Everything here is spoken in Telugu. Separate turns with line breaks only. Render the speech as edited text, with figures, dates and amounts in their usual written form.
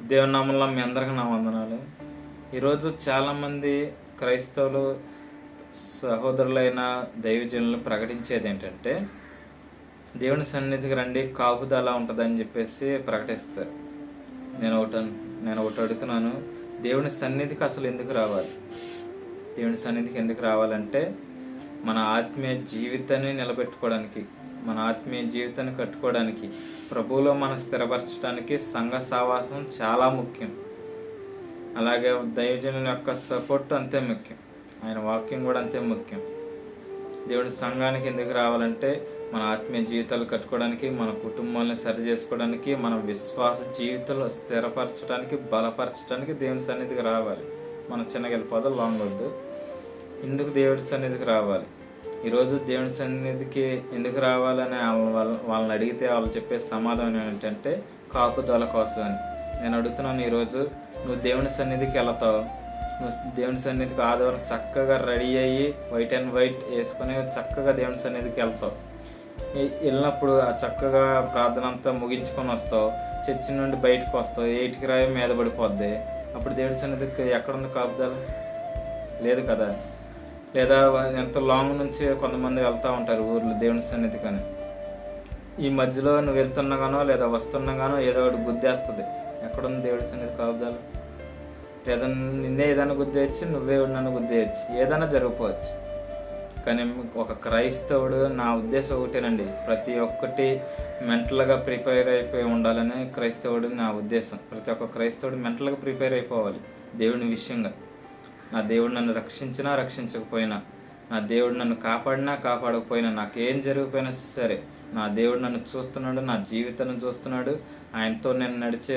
దేవుని నామంలో మీ అందరికీ నా వందనాలు. ఈరోజు చాలామంది క్రైస్తవులు సహోదరులైన దైవజనులు ప్రకటించేది ఏంటంటే, దేవుని సన్నిధికి రండి కాపుదల ఉంటుందని చెప్పేసి ప్రకటిస్తారు. నేను ఒకటి అడుగుతున్నాను, దేవుని సన్నిధికి అసలు ఎందుకు రావాలి? దేవుని సన్నిధికి ఎందుకు రావాలంటే, మన ఆత్మీయ జీవితాన్ని నిలబెట్టుకోవడానికి, మన ఆత్మీయ జీవితాన్ని కట్టుకోవడానికి, ప్రభువులో మనం స్థిరపరచడానికి సంఘ సావాసం చాలా ముఖ్యం. అలాగే దైవజనుల యొక్క సపోర్ట్ అంతే ముఖ్యం, ఆయన వాక్యం కూడా అంతే ముఖ్యం. దేవుడి సంఘానికి ఎందుకు రావాలంటే, మన ఆత్మీయ జీవితాలు కట్టుకోవడానికి, మన కుటుంబాలను సరి చేసుకోవడానికి, మన విశ్వాస జీవితంలో స్థిరపరచడానికి, బలపరచడానికి దేవుని సన్నిధికి రావాలి. మన చిన్నగల పదలు వాంగొద్దు. ఎందుకు దేవుడి సన్నిధికి రావాలి? ఈరోజు దేవుని సన్నిధికి ఎందుకు రావాలని వాళ్ళని అడిగితే వాళ్ళు చెప్పే సమాధానం ఏంటంటే, కాపుదల కోసం అని. నేను అడుగుతున్నాను, ఈరోజు నువ్వు దేవుని సన్నిధికి వెళతావు, నువ్వు దేవుని సన్నిధికి ఆదివారం చక్కగా రెడీ అయ్యి వైట్ అండ్ వైట్ వేసుకొని చక్కగా దేవుని సన్నిధికి వెళ్తావు. వెళ్ళినప్పుడు ఆ చక్కగా ప్రార్థన అంతా ముగించుకొని వస్తావు, చర్చి నుండి బయటకు వస్తావు, 8కి రాయి మీద పడిపోద్ది. అప్పుడు దేవుడి సన్నిధికి ఎక్కడుంది కాపుదల? లేదు కదా. లేదా ఎంత లాంగ్ నుంచి కొంతమంది వెళ్తూ ఉంటారు ఊర్లో దేవుని సన్నిధి కానీ, ఈ మధ్యలో నువ్వు వెళ్తున్నాగానో లేదా వస్తున్నాగానో ఏదో ఒకటి గుద్దేస్తుంది. ఎక్కడుంది దేవుడి సన్నిధి కాపుదల? లేదా నిన్నే ఏదైనా గుద్దేయచ్చు, నువ్వే నన్ను గుద్దేయచ్చు, ఏదైనా జరిగిపోవచ్చు. కానీ ఒక క్రైస్తవుడు, నా ఉద్దేశం ఒకటేనండి, ప్రతి ఒక్కటి మెంటల్గా ప్రిపేర్ అయిపోయి ఉండాలని క్రైస్తవుడు నా ఉద్దేశం. ప్రతి ఒక్క క్రైస్తవుడు మెంటల్గా ప్రిపేర్ అయిపోవాలి దేవుని విషయంగా. నా దేవుడు నన్ను రక్షించినా రక్షించకపోయినా, నా దేవుడు నన్ను కాపాడినా కాపాడకపోయినా, నాకేం జరిగిపోయినా సరే, నా దేవుడు నన్ను చూస్తున్నాడు, నా జీవితాన్ని చూస్తున్నాడు. ఆయనతో నేను నడిచే